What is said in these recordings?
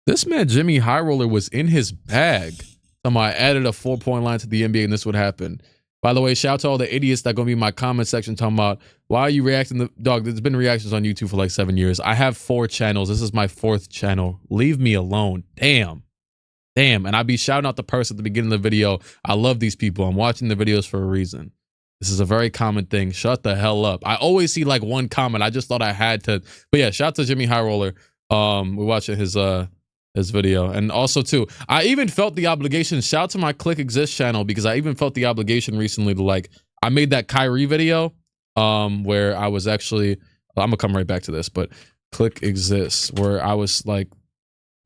This man, JxmyHighroller, was in his bag. I added a 4-point line to the NBA and this would happen. By the way, shout out to all the idiots that going to be in my comment section talking about, why are you reacting to... Dog, there's been reactions on YouTube for like 7 years. I have 4 channels. This is my 4th channel. Leave me alone. Damn. And I'd be shouting out the person at the beginning of the video. I love these people. I'm watching the videos for a reason. This is a very common thing. Shut the hell up. I always see like one comment. I just thought I had to. But yeah, shout out to JxmyHighroller. We're watching his video. And also too, I even felt the obligation. Shout out to my Clique Exist channel, because I even felt the obligation recently to like, I made that Kyrie video where I was actually, I'm gonna come right back to this, but Clique Exists, where I was like,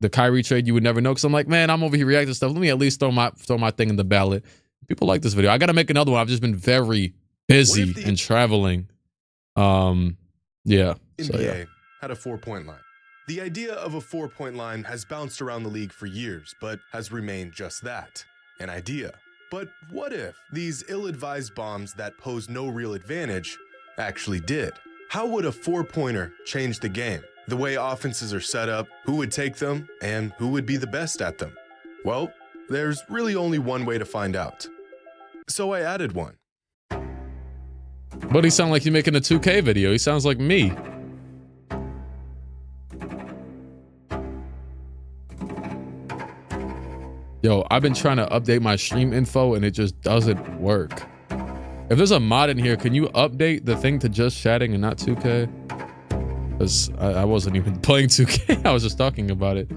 the Kyrie trade you would never know, because I'm like, man, I'm over here reacting to stuff. Let me at least throw my thing in the ballot. People like this video. I gotta make another one. I've just been very busy and traveling. Yeah. NBA had a 4-point line. The idea of a 4-point line has bounced around the league for years, but has remained just that, an idea. But what if these ill-advised bombs that pose no real advantage actually did? How would a 4-pointer change the game? The way offenses are set up, who would take them, and who would be the best at them? Well, there's really only one way to find out. So I added one. But he sounds like he's making a 2K video. He sounds like me. Yo, I've been trying to update my stream info and it just doesn't work. If there's a mod in here, can you update the thing to just chatting and not 2K? Because I wasn't even playing 2K. I was just talking about it.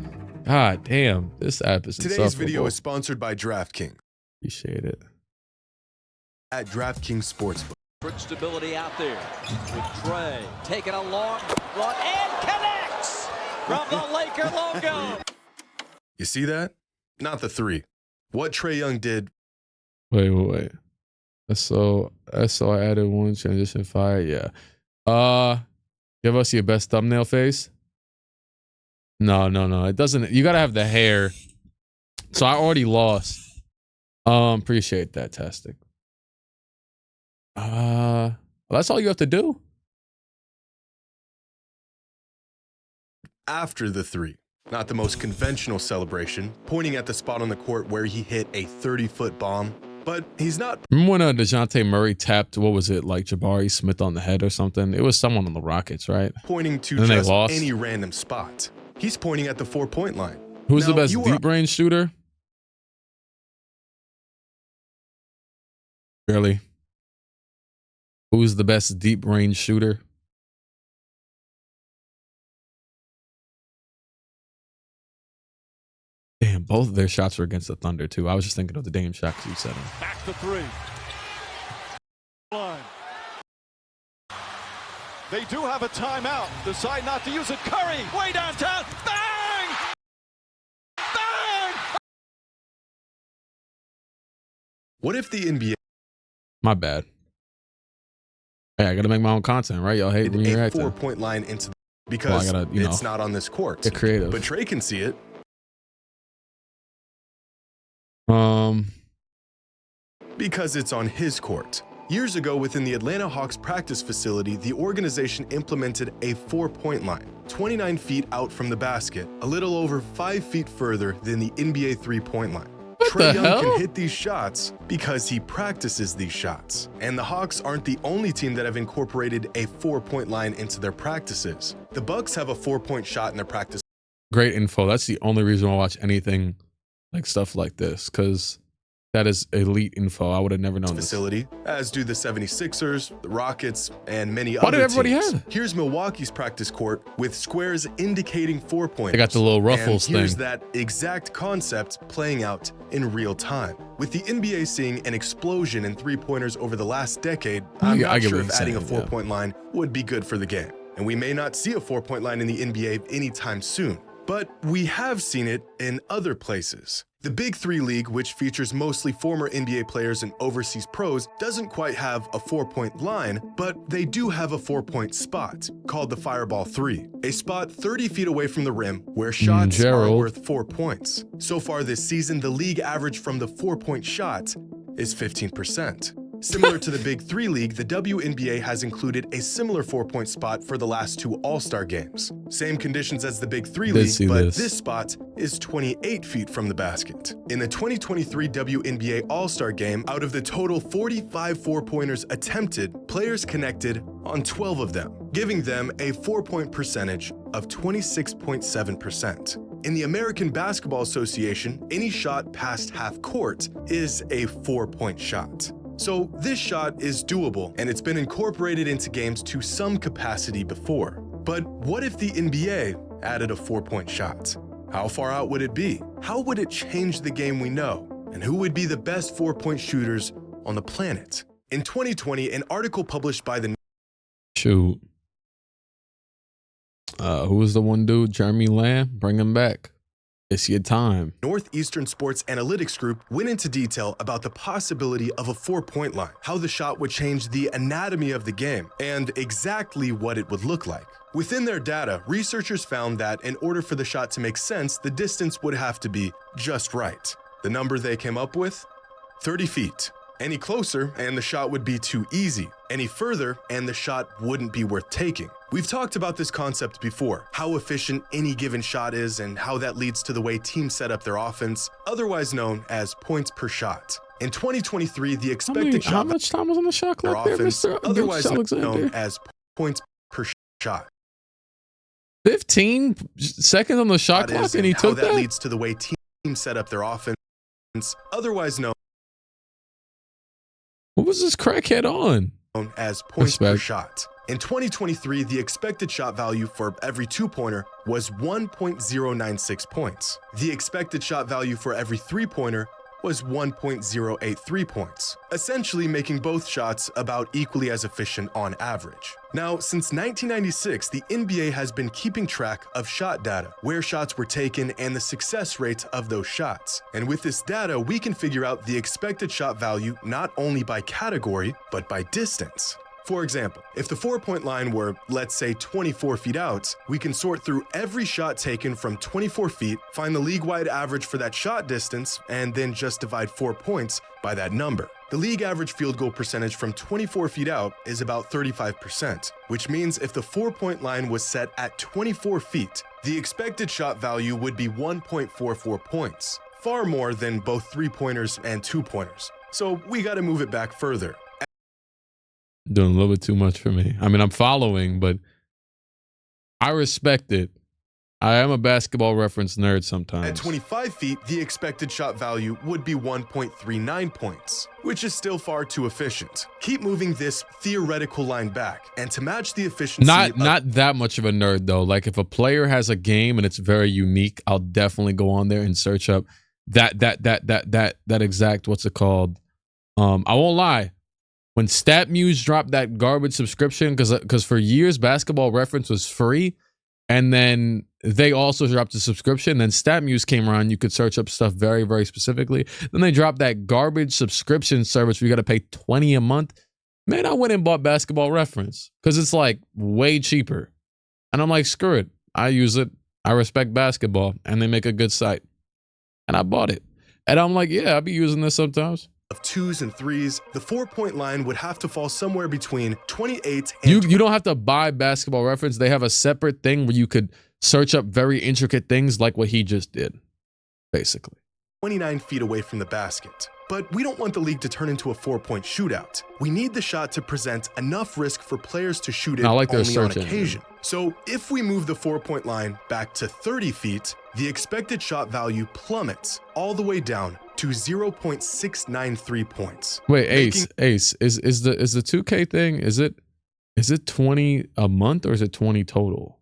God damn, this app is insufferable. Today's video is sponsored by DraftKings. Appreciate it. At DraftKings Sportsbook. Quick stability out there with Trey taking a long run and connects from the Laker logo. You see that? Not the 3. What Trae Young did. Wait. So I added one transition fire. Yeah. Give us your best thumbnail face. No. It doesn't. You gotta have the hair. So I already lost. Appreciate that, Tastic. Well, that's all you have to do. After the 3. Not the most conventional celebration, pointing at the spot on the court where he hit a 30-foot bomb. But he's not. Remember when DeJounte Murray tapped, what was it, like Jabari Smith on the head or something? It was someone on the Rockets, right? Pointing to just any random spot. He's pointing at the 4-point line. Who's the best deep range shooter? Really? Who's the best deep range shooter? Damn, both of their shots were against the Thunder, too. I was just thinking of the Dame shot because you said him. Back to 3. Line. They do have a timeout. Decide not to use it. Curry, way downtown. Bang! Bang! What if the NBA... My bad. Hey, I got to make my own content, right? Y'all hate when you're a 4-point line into the... Because it's not on this court. Get creative. But Trey can see it. Because it's on his court. Years ago, within the Atlanta Hawks practice facility, the organization implemented a 4-point line, 29 feet out from the basket, a little over 5 feet further than the NBA 3-point line. Trae Young can hit these shots because he practices these shots. And the Hawks aren't the only team that have incorporated a 4-point line into their practices. The Bucks have a 4-point shot in their practice. Great info. That's the only reason I watch anything like stuff like this, because that is elite info. I would have never known this. Facility, as do the 76ers, the Rockets, and many other teams. Why did everybody have? Here's Milwaukee's practice court with squares indicating 4-pointers. They got the little ruffles and here's that exact concept playing out in real time. With the NBA seeing an explosion in 3-pointers over the last decade, I'm not sure if adding a 4-point line would be good for the game. And we may not see a 4-point line in the NBA anytime soon. But we have seen it in other places. The Big 3 League, which features mostly former NBA players and overseas pros, doesn't quite have a 4-point line, but they do have a 4-point spot, called the Fireball 3, a spot 30 feet away from the rim where shots are worth 4 points. So far this season, the league average from the 4-point shot is 15%. Similar to the Big Three League, the WNBA has included a similar 4-point spot for the last 2 All-Star games. Same conditions as the Big Three League, but this spot is 28 feet from the basket. In the 2023 WNBA All-Star game, out of the total 45 4-pointers attempted, players connected on 12 of them, giving them a 4-point percentage of 26.7%. In the American Basketball Association, any shot past half court is a 4-point shot. So this shot is doable, and it's been incorporated into games to some capacity before. But what if the NBA added a 4-point shot? How far out would it be? How would it change the game we know? And who would be the best 4-point shooters on the planet? In 2020, an article published by the Who was the one dude? Jeremy Lamb? Bring him back. It's your time. Northeastern Sports Analytics Group went into detail about the possibility of a 4-point line, how the shot would change the anatomy of the game, and exactly what it would look like. Within their data, researchers found that in order for the shot to make sense, the distance would have to be just right. The number they came up with? 30 feet. Any closer, and the shot would be too easy. Any further, and the shot wouldn't be worth taking. We've talked about this concept before, how efficient any given shot is and how that leads to the way teams set up their offense, otherwise known as points per shot. In 2023, the expected how much time was on the shot clock there, offense, Mr. otherwise known as points per shot. 15 seconds on the shot clock, and he took that? That leads to the way teams set up their offense, otherwise known What was this crackhead on? As points per shot. In 2023, the expected shot value for every 2-pointer was 1.096 points. The expected shot value for every 3-pointer was 1.083 points, essentially making both shots about equally as efficient on average. Now, since 1996, the NBA has been keeping track of shot data, where shots were taken, and the success rates of those shots. And with this data, we can figure out the expected shot value not only by category, but by distance. For example, if the 4-point line were, let's say, 24 feet out, we can sort through every shot taken from 24 feet, find the league-wide average for that shot distance, and then just divide 4 points by that number. The league average field goal percentage from 24 feet out is about 35%, which means if the 4-point line was set at 24 feet, the expected shot value would be 1.44 points, far more than both 3-pointers and 2-pointers. So we gotta move it back further. Doing a little bit too much for me. I mean, I'm following, but I respect it. I am a basketball reference nerd sometimes. At 25 feet, the expected shot value would be 1.39 points, which is still far too efficient. Keep moving this theoretical line back, and to match the efficiency not that much of a nerd though. Like if a player has a game and it's very unique, I'll definitely go on there and search up that exact, what's it called? I won't lie. When StatMuse dropped that garbage subscription, because for years Basketball Reference was free, and then they also dropped the subscription. Then StatMuse came around, you could search up stuff very, very specifically. Then they dropped that garbage subscription service where you got to pay $20 a month. Man, I went and bought Basketball Reference because it's like way cheaper. And I'm like, screw it. I use it. I respect basketball, and they make a good site. And I bought it. And I'm like, yeah, I'll be using this sometimes. Of 2s and 3s, the 4-point line would have to fall somewhere between 28 and you don't have to buy Basketball Reference. They have a separate thing where you could search up very intricate things like what he just did, basically. 29 feet away from the basket. But we don't want the league to turn into a 4-point shootout. We need the shot to present enough risk for players to shoot it only on occasion. So if we move the 4-point line back to 30 feet, the expected shot value plummets all the way down to 0.693 points. Wait, Ace, is the 2K thing, is it 20 a month or is it 20 total?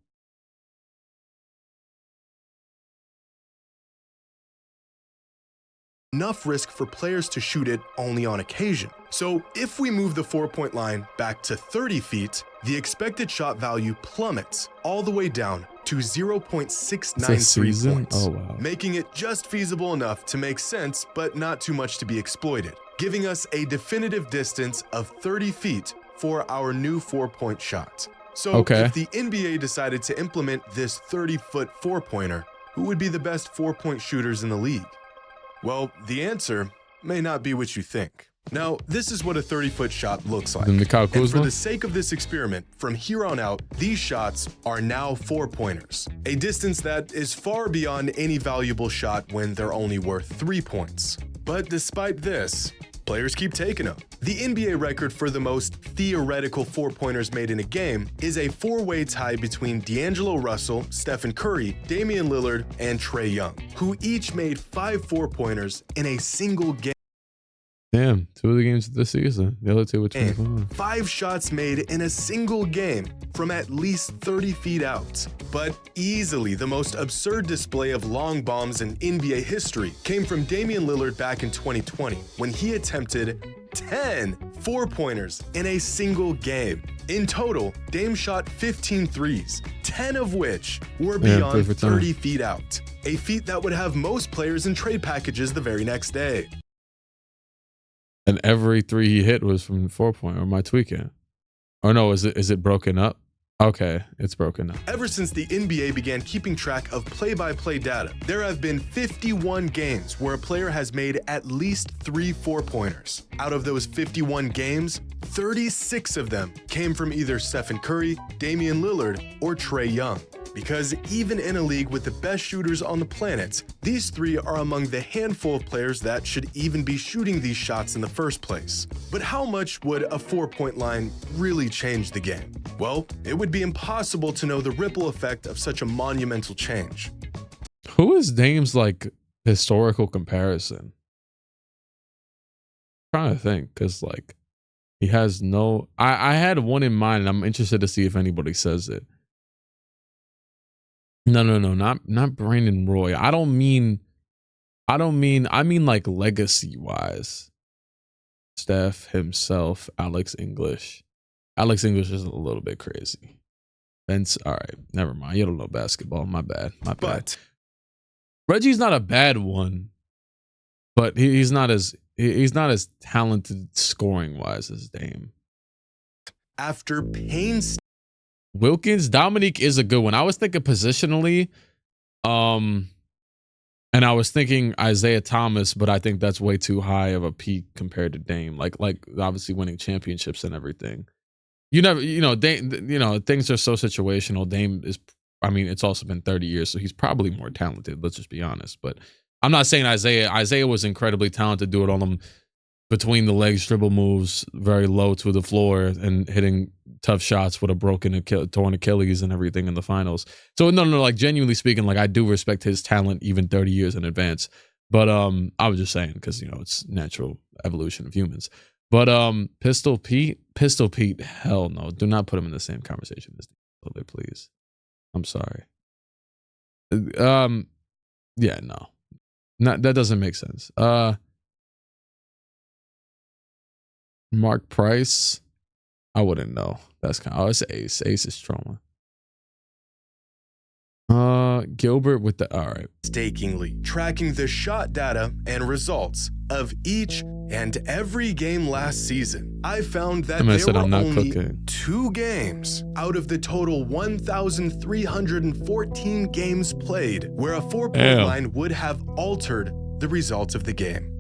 Enough risk for players to shoot it only on occasion. So if we move the 4-point line back to 30 feet, the expected shot value plummets all the way down to 0.693 points, making it just feasible enough to make sense, but not too much to be exploited, giving us a definitive distance of 30 feet for our new 4-point shot. So if the NBA decided to implement this 30-foot 4-pointer, who would be the best 4-point shooters in the league? Well, the answer may not be what you think. Now, this is what a 30-foot shot looks like. And for the sake of this experiment, from here on out, these shots are now 4-pointers, a distance that is far beyond any valuable shot when they're only worth 3 points. But despite this, players keep taking them. The NBA record for the most theoretical 4-pointers made in a game is a 4-way tie between D'Angelo Russell, Stephen Curry, Damian Lillard, and Trae Young, who each made 5 4-pointers in a single game. Damn, 2 of the games of the season. The other 2 were 25. 5 shots made in a single game from at least 30 feet out. But easily the most absurd display of long bombs in NBA history came from Damian Lillard back in 2020 when he attempted 10 4-pointers in a single game. In total, Dame shot 15 threes, 10 of which were beyond 30 feet out, a feat that would have most players in trade packages the very next day. And every 3 he hit was from the 4-point, or am I tweaking? Or no, is it broken up? Okay, it's broken up. Ever since the NBA began keeping track of play-by-play data, there have been 51 games where a player has made at least 3 4-pointers. Out of those 51 games, 36 of them came from either Stephen Curry, Damian Lillard, or Trae Young. Because even in a league with the best shooters on the planet, these 3 are among the handful of players that should even be shooting these shots in the first place. But how much would a 4-point line really change the game? Well, it would be impossible to know the ripple effect of such a monumental change. Who is Dame's like historical comparison? I'm trying to think, because like he has no. I had one in mind, and I'm interested to see if anybody says it. No, not Brandon Roy. I mean like legacy wise. Steph himself, Alex English. Alex English is a little bit crazy. Vince, all right, never mind. You don't know basketball. My bad. But Reggie's not a bad one, but he's not as talented scoring wise as Dame. After painstaking Wilkins, Dominique is a good one. I was thinking positionally, and I was thinking Isaiah Thomas, but I think that's way too high of a peak compared to Dame. Like obviously winning championships and everything. Dame, things are so situational. Dame is, I mean, it's also been 30 years, so he's probably more talented. Let's just be honest. But I'm not saying Isaiah. Isaiah was incredibly talented, doing all them between the legs dribble moves, very low to the floor, and hitting tough shots with a torn Achilles and everything in the finals. So no, like genuinely speaking, like I do respect his talent even 30 years in advance. But I was just saying because it's natural evolution of humans. But Pistol Pete, hell no, do not put him in the same conversation as Lillard, please. I'm sorry. Yeah, no, that doesn't make sense. Mark Price, I wouldn't know. That's kind of, it's Ace. Ace is trauma. Gilbert with the, all right. Painstakingly tracking the shot data and results of each and every game last season, I found that there were only 2 games out of the total 1,314 games played where a 4-point line would have altered the results of the game.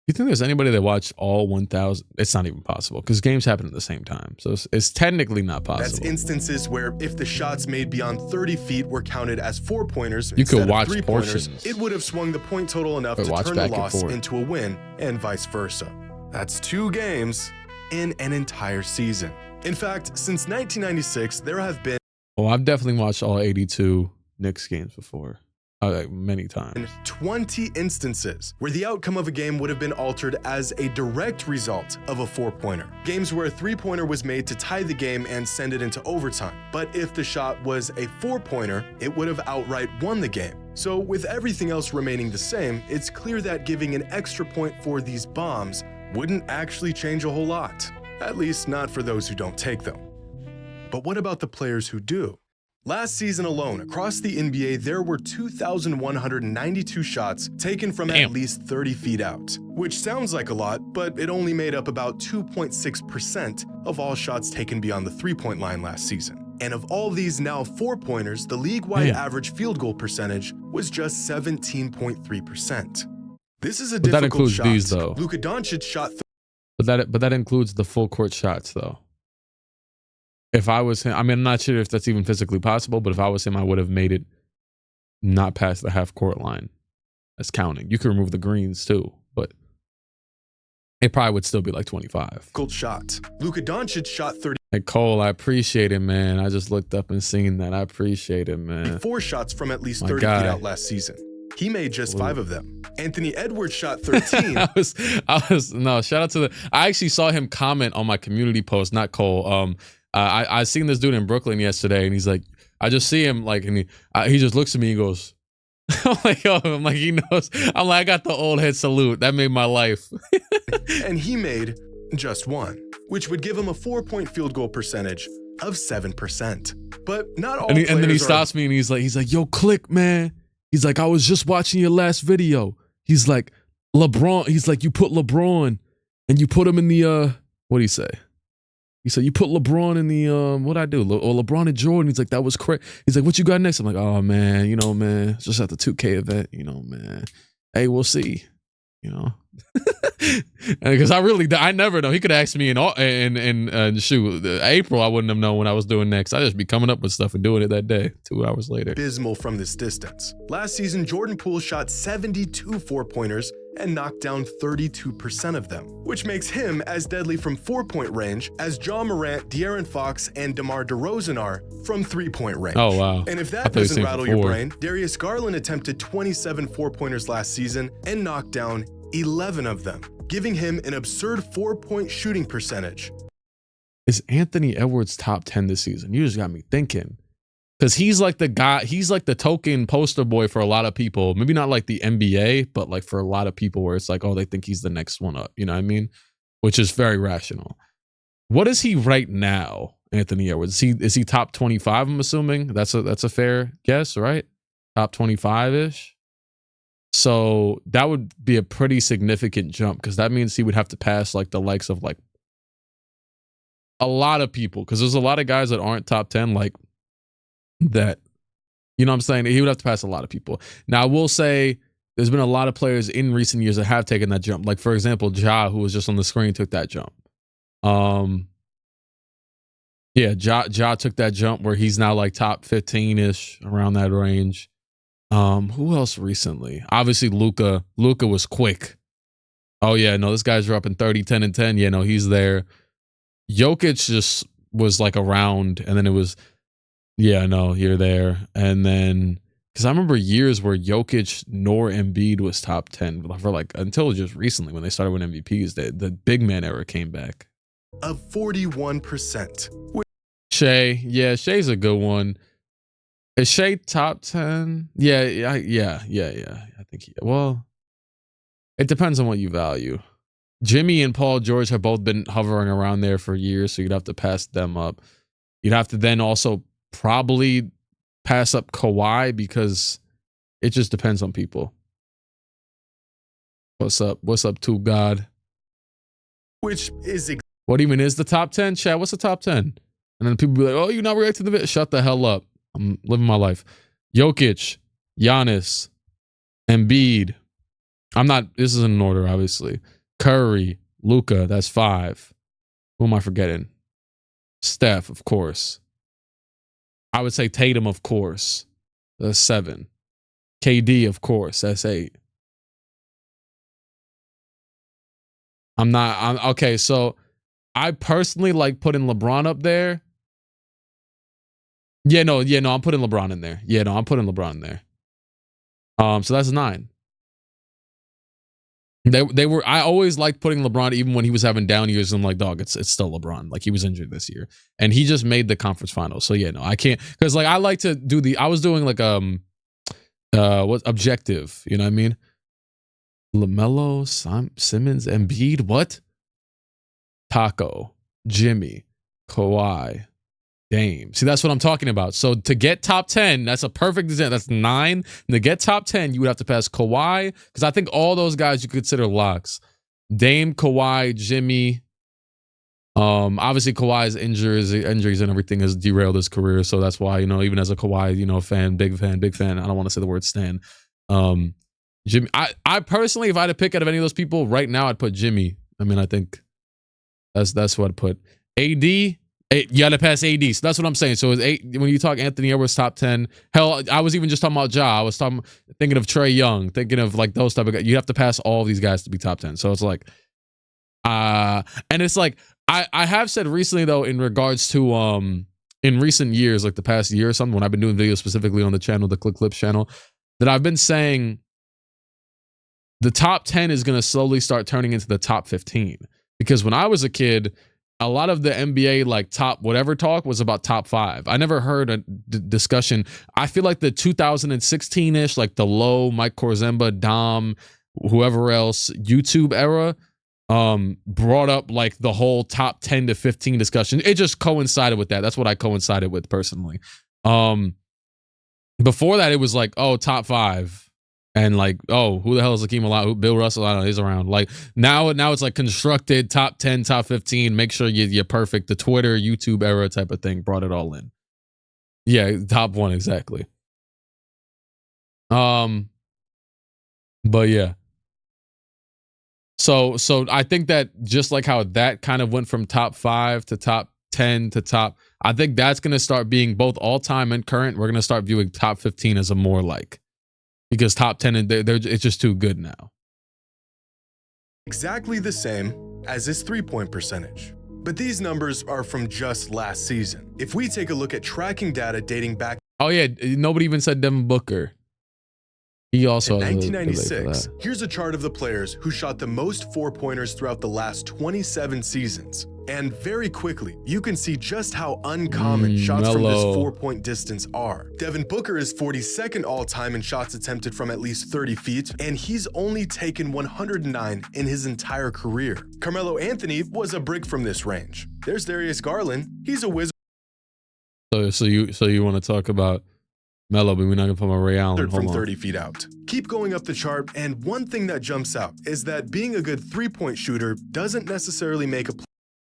You think there's anybody that watched all 1,000? It's not even possible because games happen at the same time. So it's technically not possible. That's instances where if the shots made beyond 30 feet were counted as 4-pointers you could instead watch of 3-pointers, portions. it would have swung the point total enough to turn the loss into a win and vice versa. That's 2 games in an entire season. In fact, since 1996, there have been... Oh, I've definitely watched all 82 Knicks games before. Many times. 20 instances where the outcome of a game would have been altered as a direct result of a 4-pointer. Games where a 3-pointer was made to tie the game and send it into overtime. But if the shot was a 4-pointer, it would have outright won the game. So with everything else remaining the same, it's clear that giving an extra point for these bombs wouldn't actually change a whole lot. At least not for those who don't take them. But what about the players who do? Last season alone, across the NBA, there were 2,192 shots taken from at least 30 feet out, which sounds like a lot, but it only made up about 2.6% of all shots taken beyond the 3-point line last season. And of all these now 4-pointers, the league-wide average field goal percentage was just 17.3%. This is a but that difficult includes shot. these though. Luka Doncic shot. But that includes the full court shots though. If I was him, I mean, I'm not sure if that's even physically possible, but if I was him, I would have made it not past the half court line. That's counting. You can remove the greens too, but it probably would still be like 25. Cold shot. Luka Doncic shot 30. Hey Cole, I appreciate it, man. I just looked up and seen that. I appreciate it, man. 4 shots from at least 30 feet out last season. He made just 5 of them. Anthony Edwards shot 13. No, shout out to I actually saw him comment on my community post, not Cole. I seen this dude in Brooklyn yesterday, and he's like, I just see him like, and he just looks at me and goes, I'm like, he knows. I'm like, I got the old head salute. That made my life. And he made just 1, which would give him a 4-point field goal percentage of 7%. But not all. And then he stops me and he's like, yo, Clique, man. He's like, I was just watching your last video. He's like, LeBron. He's like, you put LeBron and you put him in the what do you say? He said, you put LeBron in the, what'd I do? Or LeBron and Jordan. He's like, that was crazy. He's like, what you got next? I'm like, oh, man, man, just at the 2K event, man. Hey, we'll see, Because I never know. He could ask me in shoot, April, I wouldn't have known what I was doing next. I'd just be coming up with stuff and doing it that day, 2 hours later. Abysmal from this distance. Last season, Jordan Poole shot 72 4-pointers and knocked down 32% of them, which makes him as deadly from 4-point range as Ja Morant, De'Aaron Fox, and DeMar DeRozan are from 3-point range. Oh, wow. And if that doesn't rattle your brain, Darius Garland attempted 27 4-pointers last season and knocked down 11 of them, giving him an absurd 4-point shooting percentage. Is Anthony Edwards top 10 this season? You just got me thinking. Because he's like the guy, he's like the token poster boy for a lot of people. Maybe not like the NBA, but like for a lot of people where it's like, oh, they think he's the next one up. You know what I mean? Which is very rational. What is he right now, Anthony Edwards? Is he top 25, I'm assuming? That's a fair guess, right? Top 25-ish? So that would be a pretty significant jump because that means he would have to pass like the likes of like a lot of people because there's a lot of guys that aren't top 10 like that. You know what I'm saying? He would have to pass a lot of people. Now, I will say there's been a lot of players in recent years that have taken that jump. Like, for example, Ja, who was just on the screen, took that jump. Yeah, Ja took that jump where he's now like top 15-ish, around that range. Who else recently? Obviously, Luka. Luka was quick. Oh, yeah, no, this guy's dropping 30, 10, and 10. Yeah, no, he's there. Jokic just was like around, and then it was, yeah, no, you're there. And then, because I remember years where Jokic nor Embiid was top 10 for like, until just recently when they started winning MVPs, the big man era came back. Of 41%. Shea, yeah, Shea's a good one. Is Shea top 10? Yeah. I think well, it depends on what you value. Jimmy and Paul George have both been hovering around there for years, so you'd have to pass them up. You'd have to then also probably pass up Kawhi because it just depends on people. What's up? What's up, to God? Which is what even is the top 10? Chad, what's the top 10? And then people be like, oh, you're not reacting to the video. Shut the hell up. I'm living my life. Jokic, Giannis, Embiid. This isn't in order, obviously. Curry, Luka, that's 5. Who am I forgetting? Steph, of course. I would say Tatum, of course. That's 7. KD, of course. That's 8. Okay, so I personally like putting LeBron up there. Yeah, no, I'm putting LeBron in there. Yeah, no, I'm putting LeBron in there. So that's 9. They were. I always liked putting LeBron even when he was having down years. I'm like, dog, it's still LeBron. Like he was injured this year, and he just made the conference finals. So yeah, no, I can't because like I like to do I was doing like what objective? You know what I mean? LaMelo, Simmons, Embiid, what? Taco, Jimmy, Kawhi, Dame. See, that's what I'm talking about. So to get top 10, that's a perfect example. That's 9. And to get top 10, you would have to pass Kawhi, because I think all those guys you consider locks. Dame, Kawhi, Jimmy. Obviously Kawhi's injuries and everything has derailed his career. So that's why, even as a Kawhi, fan, big fan. I don't want to say the word stan. Jimmy. I personally, if I had to pick out of any of those people right now, I'd put Jimmy. I mean, I think that's what I'd put. AD, you got to pass AD. So that's what I'm saying. So when you talk Anthony Edwards top 10, hell, I was even just talking about Ja. I was thinking of Trae Young, thinking of like those type of guys. You have to pass all of these guys to be top 10. So it's like, and it's like I have said recently though, in regards to in recent years, like the past year or something, when I've been doing videos specifically on the channel, the Click Clips channel, that I've been saying the top 10 is going to slowly start turning into the top 15. Because when I was a kid, a lot of the NBA like top whatever talk was about top 5. I never heard a discussion. I feel like the 2016-ish, like the Low, Mike Korzemba, Dom, whoever else, YouTube era, brought up like the whole top 10 to 15 discussion. It just coincided with that. That's what I coincided with personally. Before that, it was like, oh, top 5. And like, oh, who the hell is Hakeem Olajuwon? Bill Russell, I don't know, he's around. Like now it's like constructed top 10, top 15. Make sure you're perfect. The Twitter, YouTube era type of thing brought it all in. Yeah, top 1 exactly. But yeah. So I think that just like how that kind of went from top 5 to top 10 to top, I think that's gonna start being both all time and current. We're gonna start viewing top 15 as a more like. Because top 10, it's just too good now. Exactly the same as his three-point percentage. But these numbers are from just last season. If we take a look at tracking data dating back... Oh yeah, nobody even said Devin Booker. He also in 1996, here's a chart of the players who shot the most four-pointers throughout the last 27 seasons. And very quickly, you can see just how uncommon shots from this four-point distance are. Devin Booker is 42nd all-time in shots attempted from at least 30 feet, and he's only taken 109 in his entire career. Carmelo Anthony was a brick from this range. There's Darius Garland. He's a wizard. So you want to talk about Melo, but we're not gonna put my Ray Allen from 30 feet out. Keep going up the chart, and one thing that jumps out is that being a good three-point shooter doesn't necessarily make a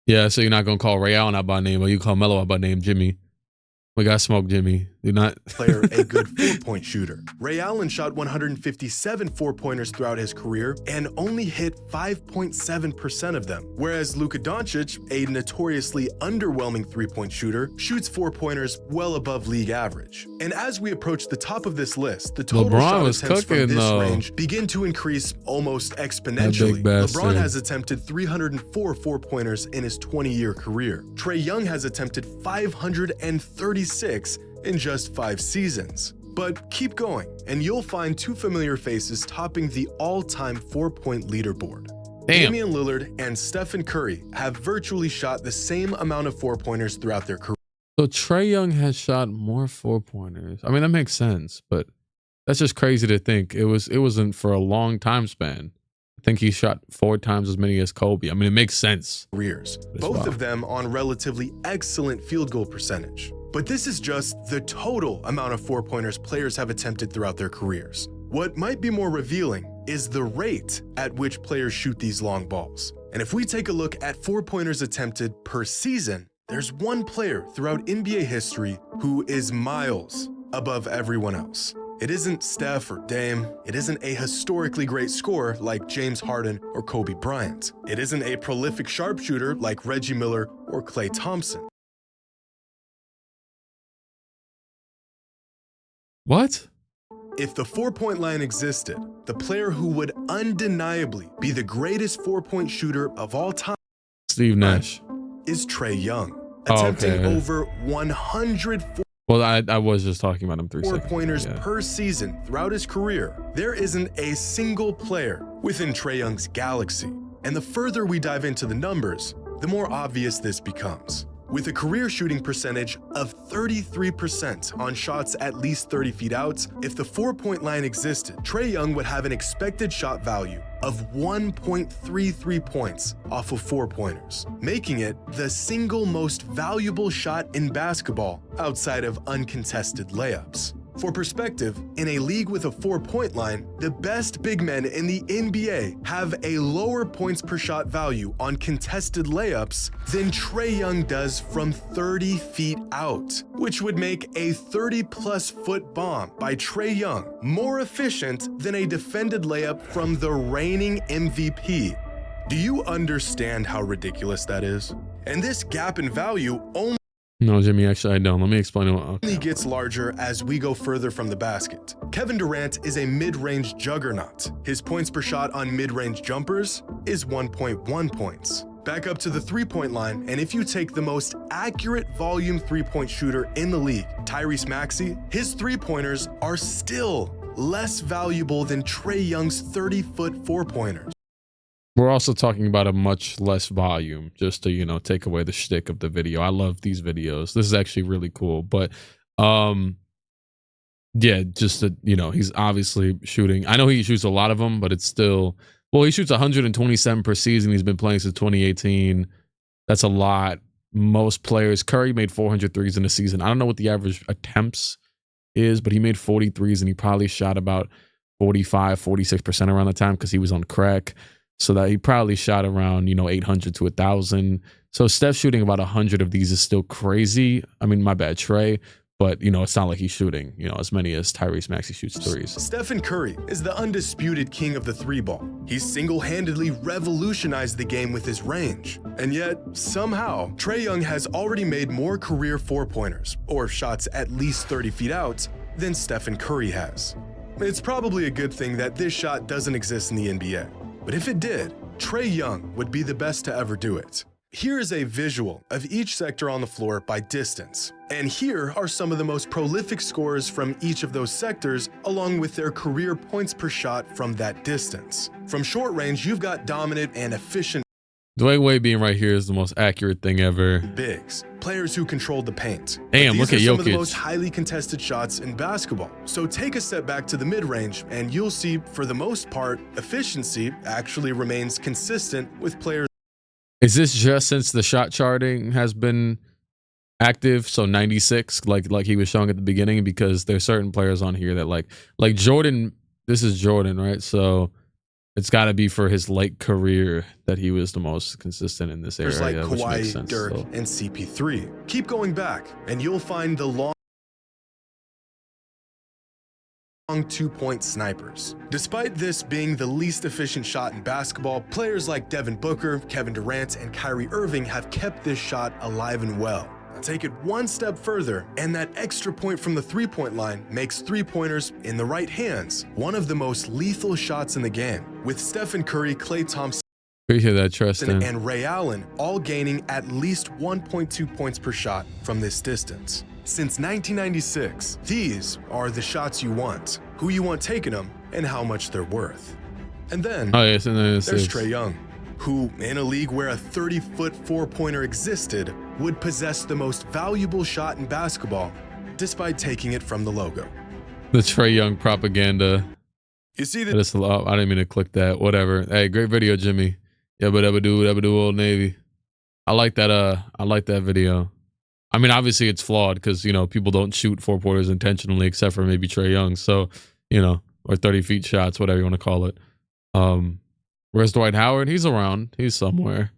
Yeah, so you're not gonna call Ray Allen out by name, or you call Melo out by name, Jimmy. We got smoke, Jimmy. Do not player a good four-point shooter. Ray Allen shot 157 four-pointers throughout his career and only hit 5.7% of them, whereas Luka Doncic, a notoriously underwhelming three-point shooter, shoots four-pointers well above league average. And as we approach the top of this list, the total shot attempts from this range begin to increase almost exponentially. LeBron has attempted 304 four-pointers in his 20-year career. Trae Young has attempted 536 in just 5 seasons. But keep going, and you'll find two familiar faces topping the all-time four-point leaderboard. Damian Lillard and Stephen Curry have virtually shot the same amount of four-pointers throughout their career. So Trae Young has shot more four-pointers. I mean, that makes sense, but that's just crazy to think. It wasn't for a long time span. I think he shot 4 times as many as Kobe. I mean, it makes sense. Careers, both of them on relatively excellent field goal percentage. But this is just the total amount of four-pointers players have attempted throughout their careers. What might be more revealing is the rate at which players shoot these long balls. And if we take a look at four-pointers attempted per season, there's one player throughout NBA history who is miles above everyone else. It isn't Steph or Dame. It isn't a historically great scorer like James Harden or Kobe Bryant. It isn't a prolific sharpshooter like Reggie Miller or Klay Thompson. What? If the four-point line existed, the player who would undeniably be the greatest four-point shooter of all time, Steve Nash, is Trae Young, attempting over 100 Well, I was just talking about him 3 seconds. Four-pointers per season throughout his career. There isn't a single player within Trae Young's galaxy. And the further we dive into the numbers, the more obvious this becomes. With a career shooting percentage of 33% on shots at least 30 feet out, if the four-point line existed, Trae Young would have an expected shot value of 1.33 points off of four-pointers, making it the single most valuable shot in basketball outside of uncontested layups. For perspective, in a league with a 4-point line, the best big men in the NBA have a lower points per shot value on contested layups than Trae Young does from 30 feet out, which would make a 30-plus foot bomb by Trae Young more efficient than a defended layup from the reigning MVP. Do you understand how ridiculous that is? And this gap in value only No, Jimmy, actually, I don't. Let me explain it. Only gets larger as we go further from the basket. Kevin Durant is a mid-range juggernaut. His points per shot on mid-range jumpers is 1.1 points. Back up to the three-point line, and if you take the most accurate volume three-point shooter in the league, Tyrese Maxey, his three-pointers are still less valuable than Trae Young's 30-foot four-pointers. We're also talking about a much less volume, just to, you know, take away the shtick of the video. I love these videos. This is actually really cool. But yeah, just that, you know, he's obviously shooting. I know he shoots a lot of them, but it's still, well, he shoots 127 per season. He's been playing since 2018. That's a lot. Most players, Curry made 400 threes in a season. I don't know what the average attempts is, but he made 40 threes and he probably shot about 45, 46% around the time because he was on crack. So that he probably shot around, you know, 800 to 1,000. So Steph shooting about 100 of these is still crazy. I mean, my bad, Trae. But, you know, it's not like he's shooting, you know, as many as Tyrese Maxey shoots threes. Stephen Curry is the undisputed king of the three ball. He's single-handedly revolutionized the game with his range. And yet, somehow, Trae Young has already made more career four-pointers, or shots at least 30 feet out, than Stephen Curry has. It's probably a good thing that this shot doesn't exist in the NBA. But if it did, Trae Young would be the best to ever do it. Here is a visual of each sector on the floor by distance. And here are some of the most prolific scorers from each of those sectors, along with their career points per shot from that distance. From short range, you've got dominant and efficient Dwayne Wade being right here is the most accurate thing ever. bigs, players who controlled the paint. Damn, look at These are some of the Jokic. most highly contested shots in basketball. So take a step back to the mid-range, and you'll see, for the most part, efficiency actually remains consistent with players. Is this just since the shot charting has been active? So 96, like he was showing at the beginning, because there's certain players on here that like Jordan. This is Jordan, right? So it's got to be for his late career that he was the most consistent in this area. Like which makes Kawhi, sense, Dirk, so. and CP3. Keep going back, and you'll find the long 2-point snipers. Despite this being the least efficient shot in basketball, players like Devin Booker, Kevin Durant, and Kyrie Irving have kept this shot alive and well. Take it one step further, and that extra point from the three-point line makes three-pointers in the right hands one of the most lethal shots in the game, with Stephen Curry, Klay Thompson, Appreciate that, Tristan. and Ray Allen all gaining at least 1.2 points per shot from this distance. Since 1996, these are the shots you want, who you want taking them, and how much they're worth. And then Yes, and then there's Trae Young, who, in a league where a 30-foot four-pointer existed, would possess the most valuable shot in basketball, despite taking it from the logo. the Trae Young propaganda. You see I didn't mean to click that. Whatever. Hey, great video, Jimmy. Yabba do, Old Navy. I like that. I like that video. I mean, obviously it's flawed because, you know, people don't shoot four-pointers intentionally except for maybe Trae Young. So, you know, or 30 feet shots, whatever you want to call it. Where's Dwight Howard? He's around. He's somewhere.